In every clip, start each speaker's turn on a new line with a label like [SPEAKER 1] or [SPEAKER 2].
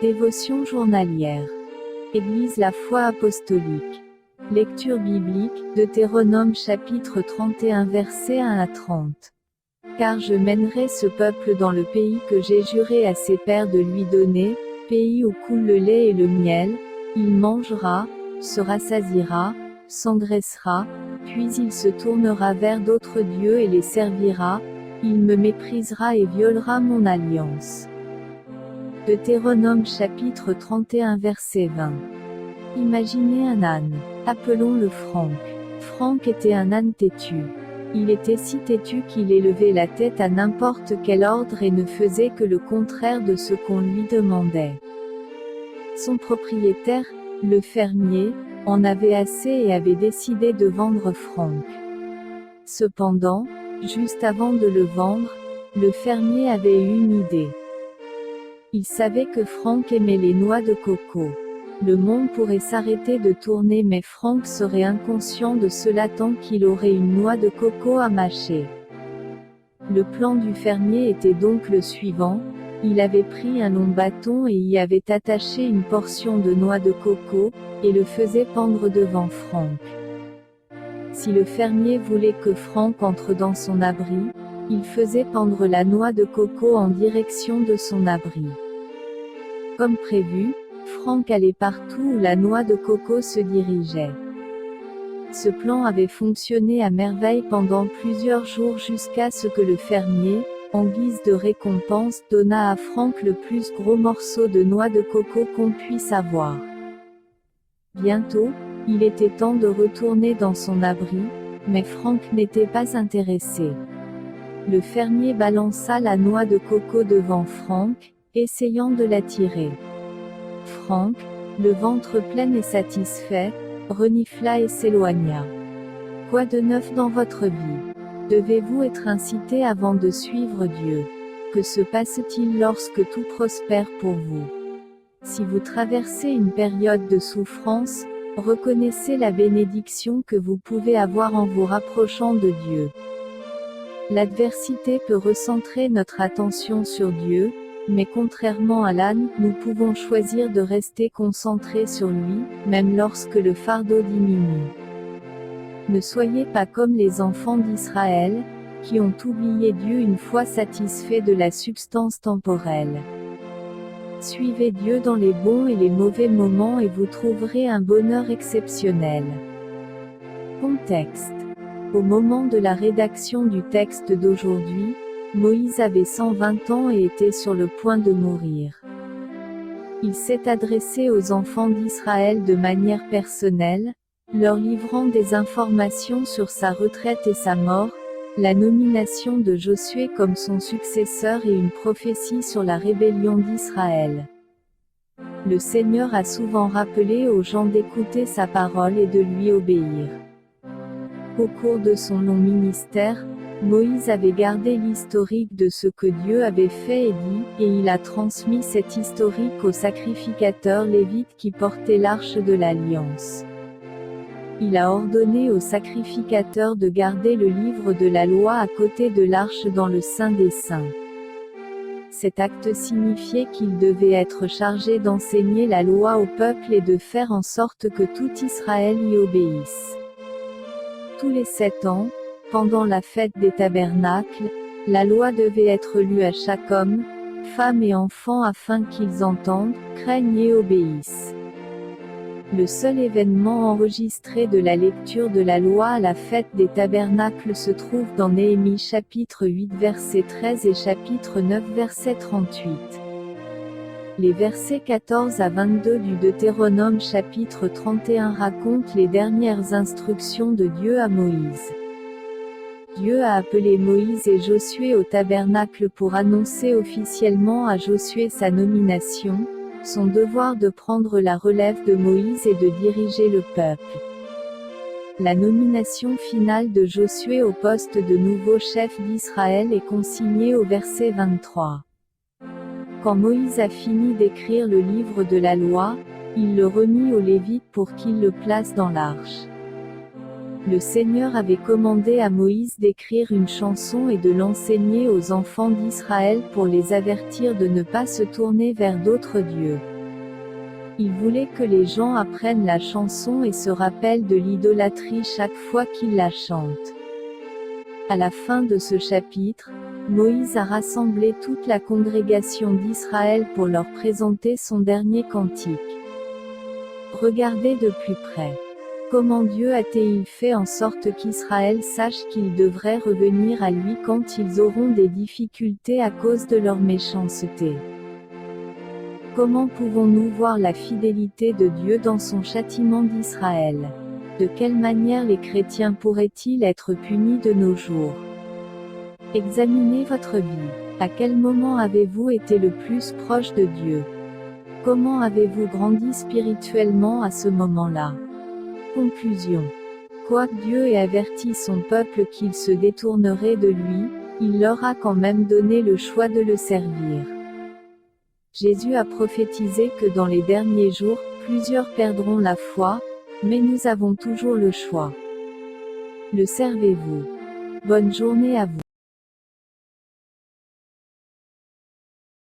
[SPEAKER 1] Dévotion journalière. Église la foi apostolique. Lecture biblique, Deutéronome chapitre 31 versets 1 à 30. Car je mènerai ce peuple dans le pays que j'ai juré à ses pères de lui donner, pays où coule le lait et le miel, il mangera, se rassasiera, s'engraissera, puis il se tournera vers d'autres dieux et les servira, il me méprisera et violera mon alliance. Deutéronome chapitre 31 verset 20. Imaginez un âne. Appelons-le Franck. Franck était un âne têtu. Il était si têtu qu'il élevait la tête à n'importe quel ordre et ne faisait que le contraire de ce qu'on lui demandait. Son propriétaire, le fermier, en avait assez et avait décidé de vendre Franck. Cependant, juste avant de le vendre, le fermier avait eu une idée. Il savait que Franck aimait les noix de coco. Le monde pourrait s'arrêter de tourner mais Franck serait inconscient de cela tant qu'il aurait une noix de coco à mâcher. Le plan du fermier était donc le suivant, il avait pris un long bâton et y avait attaché une portion de noix de coco, et le faisait pendre devant Franck. Si le fermier voulait que Franck entre dans son abri, il faisait pendre la noix de coco en direction de son abri. Comme prévu, Franck allait partout où la noix de coco se dirigeait. Ce plan avait fonctionné à merveille pendant plusieurs jours jusqu'à ce que le fermier, en guise de récompense, donna à Franck le plus gros morceau de noix de coco qu'on puisse avoir. Bientôt, il était temps de retourner dans son abri, mais Franck n'était pas intéressé. Le fermier balança la noix de coco devant Franck, essayant de la tirer. Franck, le ventre plein et satisfait, renifla et s'éloigna. Quoi de neuf dans votre vie? Devez-vous être incité avant de suivre Dieu? Que se passe-t-il lorsque tout prospère pour vous? Si vous traversez une période de souffrance, reconnaissez la bénédiction que vous pouvez avoir en vous rapprochant de Dieu. L'adversité peut recentrer notre attention sur Dieu, mais contrairement à l'âne, nous pouvons choisir de rester concentrés sur lui, même lorsque le fardeau diminue. Ne soyez pas comme les enfants d'Israël, qui ont oublié Dieu une fois satisfaits de la substance temporelle. Suivez Dieu dans les bons et les mauvais moments et vous trouverez un bonheur exceptionnel. Contexte. Au moment de la rédaction du texte d'aujourd'hui, Moïse avait 120 ans et était sur le point de mourir. Il s'est adressé aux enfants d'Israël de manière personnelle, leur livrant des informations sur sa retraite et sa mort, la nomination de Josué comme son successeur et une prophétie sur la rébellion d'Israël. Le Seigneur a souvent rappelé aux gens d'écouter sa parole et de lui obéir. Au cours de son long ministère, Moïse avait gardé l'historique de ce que Dieu avait fait et dit, et il a transmis cet historique aux sacrificateurs lévites qui portaient l'arche de l'Alliance. Il a ordonné aux sacrificateurs de garder le livre de la loi à côté de l'arche dans le Saint des Saints. Cet acte signifiait qu'il devait être chargé d'enseigner la loi au peuple et de faire en sorte que tout Israël y obéisse. Tous les 7 ans, pendant la fête des tabernacles, la loi devait être lue à chaque homme, femme et enfant afin qu'ils entendent, craignent et obéissent. Le seul événement enregistré de la lecture de la loi à la fête des tabernacles se trouve dans Néhémie chapitre 8 verset 13 et chapitre 9 verset 38. Les versets 14 à 22 du Deutéronome chapitre 31 racontent les dernières instructions de Dieu à Moïse. Dieu a appelé Moïse et Josué au tabernacle pour annoncer officiellement à Josué sa nomination, son devoir de prendre la relève de Moïse et de diriger le peuple. La nomination finale de Josué au poste de nouveau chef d'Israël est consignée au verset 23. Quand Moïse a fini d'écrire le livre de la loi, il le remit aux Lévites pour qu'ils le placent dans l'arche. Le Seigneur avait commandé à Moïse d'écrire une chanson et de l'enseigner aux enfants d'Israël pour les avertir de ne pas se tourner vers d'autres dieux. Il voulait que les gens apprennent la chanson et se rappellent de l'idolâtrie chaque fois qu'ils la chantent. À la fin de ce chapitre, Moïse a rassemblé toute la congrégation d'Israël pour leur présenter son dernier cantique. Regardez de plus près. Comment Dieu a-t-il fait en sorte qu'Israël sache qu'ils devraient revenir à lui quand ils auront des difficultés à cause de leur méchanceté? Comment pouvons-nous voir la fidélité de Dieu dans son châtiment d'Israël? De quelle manière les chrétiens pourraient-ils être punis de nos jours? Examinez votre vie. À quel moment avez-vous été le plus proche de Dieu? Comment avez-vous grandi spirituellement à ce moment-là? Conclusion. Quoique Dieu ait averti son peuple qu'il se détournerait de lui, il leur a quand même donné le choix de le servir. Jésus a prophétisé que dans les derniers jours, plusieurs perdront la foi, mais nous avons toujours le choix. Le servez-vous? Bonne journée à vous.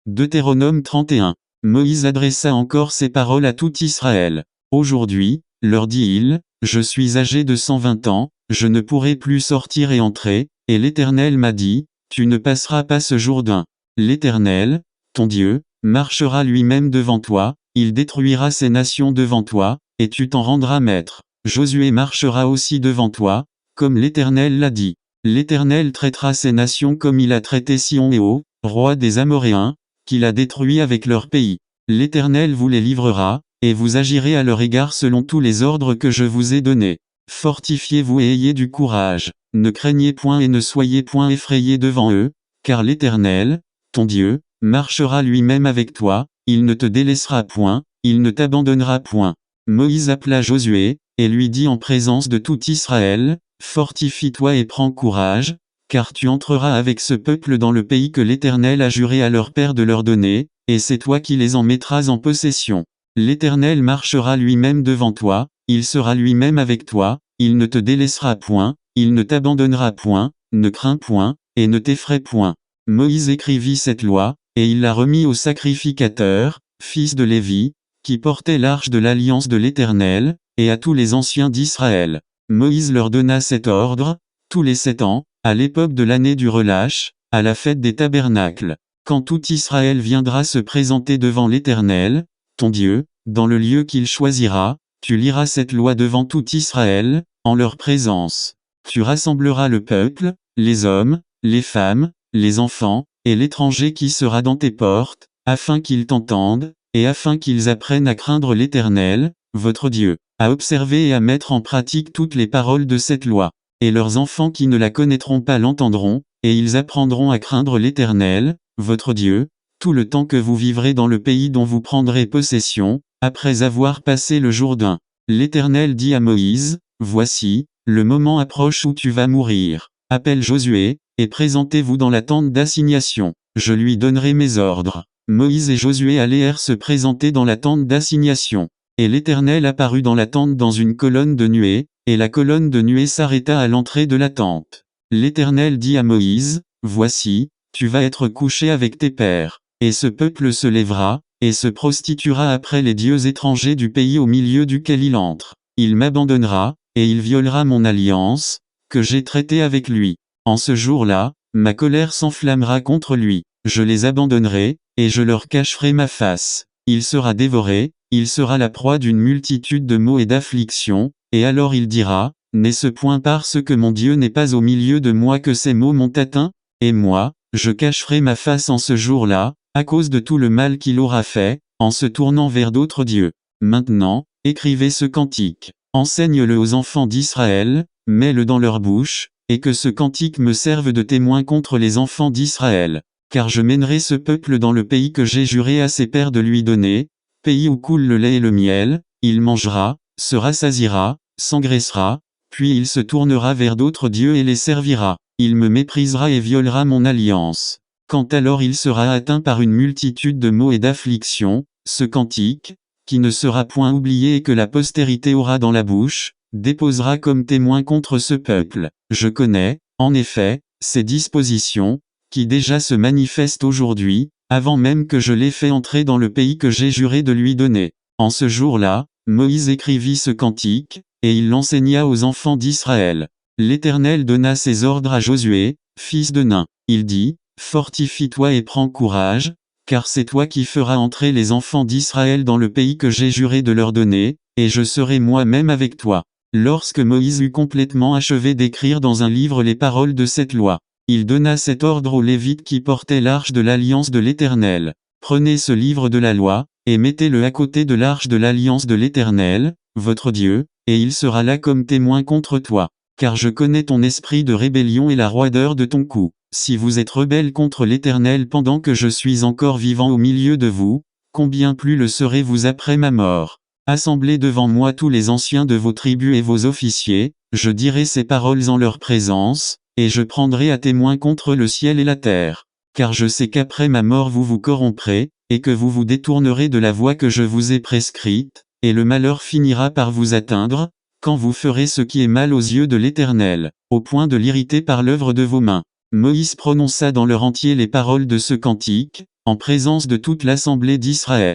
[SPEAKER 2] Deutéronome 31. Moïse adressa encore ces paroles à tout Israël. Aujourd'hui, leur dit-il, je suis âgé de 120 ans, je ne pourrai plus sortir et entrer, et l'Éternel m'a dit, tu ne passeras pas ce Jourdain. L'Éternel, ton Dieu, marchera lui-même devant toi, il détruira ces nations devant toi, et tu t'en rendras maître. Josué marchera aussi devant toi, comme l'Éternel l'a dit. L'Éternel traitera ces nations comme il a traité Sihon et Og, roi des Amoréens, qu'il a détruits avec leur pays. L'Éternel vous les livrera, et vous agirez à leur égard selon tous les ordres que je vous ai donnés. Fortifiez-vous et ayez du courage, ne craignez point et ne soyez point effrayés devant eux, car l'Éternel, ton Dieu, marchera lui-même avec toi, il ne te délaissera point, il ne t'abandonnera point. Moïse appela Josué, et lui dit en présence de tout Israël, fortifie-toi et prends courage, car tu entreras avec ce peuple dans le pays que l'Éternel a juré à leur père de leur donner, et c'est toi qui les en mettras en possession. L'Éternel marchera lui-même devant toi, il sera lui-même avec toi, il ne te délaissera point, il ne t'abandonnera point, ne crains point, et ne t'effraie point. Moïse écrivit cette loi, et il la remit au sacrificateur, fils de Lévi, qui portait l'arche de l'alliance de l'Éternel, et à tous les anciens d'Israël. Moïse leur donna cet ordre, tous les 7 ans, à l'époque de l'année du relâche, à la fête des tabernacles. Quand tout Israël viendra se présenter devant l'Éternel, ton Dieu, dans le lieu qu'il choisira, tu liras cette loi devant tout Israël, en leur présence. Tu rassembleras le peuple, les hommes, les femmes, les enfants, et l'étranger qui sera dans tes portes, afin qu'ils t'entendent, et afin qu'ils apprennent à craindre l'Éternel, votre Dieu, à observer et à mettre en pratique toutes les paroles de cette loi. Et leurs enfants qui ne la connaîtront pas l'entendront, et ils apprendront à craindre l'Éternel, votre Dieu, tout le temps que vous vivrez dans le pays dont vous prendrez possession, après avoir passé le Jourdain. L'Éternel dit à Moïse, voici, le moment approche où tu vas mourir. Appelle Josué, et présentez-vous dans la tente d'assignation. Je lui donnerai mes ordres. Moïse et Josué allèrent se présenter dans la tente d'assignation. Et l'Éternel apparut dans la tente dans une colonne de nuée, et la colonne de nuée s'arrêta à l'entrée de la tente. L'Éternel dit à Moïse, voici, tu vas être couché avec tes pères. Et ce peuple se lèvera, et se prostituera après les dieux étrangers du pays au milieu duquel il entre. Il m'abandonnera, et il violera mon alliance, que j'ai traitée avec lui. En ce jour-là, ma colère s'enflammera contre lui. Je les abandonnerai, et je leur cacherai ma face. Il sera dévoré, il sera la proie d'une multitude de maux et d'afflictions, et alors il dira, n'est-ce point parce que mon Dieu n'est pas au milieu de moi que ces maux m'ont atteint? Et moi, je cacherai ma face en ce jour-là, à cause de tout le mal qu'il aura fait, en se tournant vers d'autres dieux. Maintenant, écrivez ce cantique. Enseigne-le aux enfants d'Israël, mets-le dans leur bouche, et que ce cantique me serve de témoin contre les enfants d'Israël. Car je mènerai ce peuple dans le pays que j'ai juré à ses pères de lui donner, pays où coule le lait et le miel, il mangera, se rassasiera, s'engraissera, puis il se tournera vers d'autres dieux et les servira. Il me méprisera et violera mon alliance. Quand alors il sera atteint par une multitude de maux et d'afflictions, ce cantique, qui ne sera point oublié et que la postérité aura dans la bouche, déposera comme témoin contre ce peuple. Je connais, en effet, ces dispositions, qui déjà se manifestent aujourd'hui, avant même que je l'ai fait entrer dans le pays que j'ai juré de lui donner. En ce jour-là, Moïse écrivit ce cantique, et il l'enseigna aux enfants d'Israël. L'Éternel donna ses ordres à Josué, fils de Nun. Il dit, « Fortifie-toi et prends courage, car c'est toi qui feras entrer les enfants d'Israël dans le pays que j'ai juré de leur donner, et je serai moi-même avec toi. » Lorsque Moïse eut complètement achevé d'écrire dans un livre les paroles de cette loi, il donna cet ordre aux Lévites qui portaient l'arche de l'alliance de l'Éternel. « Prenez ce livre de la loi, et mettez-le à côté de l'arche de l'alliance de l'Éternel, votre Dieu, et il sera là comme témoin contre toi. Car je connais ton esprit de rébellion et la roideur de ton cou. Si vous êtes rebelles contre l'Éternel pendant que je suis encore vivant au milieu de vous, combien plus le serez-vous après ma mort? Assemblez devant moi tous les anciens de vos tribus et vos officiers, je dirai ces paroles en leur présence, et je prendrai à témoin contre le ciel et la terre. Car je sais qu'après ma mort vous vous corromprez, et que vous vous détournerez de la voie que je vous ai prescrite, et le malheur finira par vous atteindre, quand vous ferez ce qui est mal aux yeux de l'Éternel, au point de l'irriter par l'œuvre de vos mains. » Moïse prononça dans leur entier les paroles de ce cantique, en présence de toute l'assemblée d'Israël.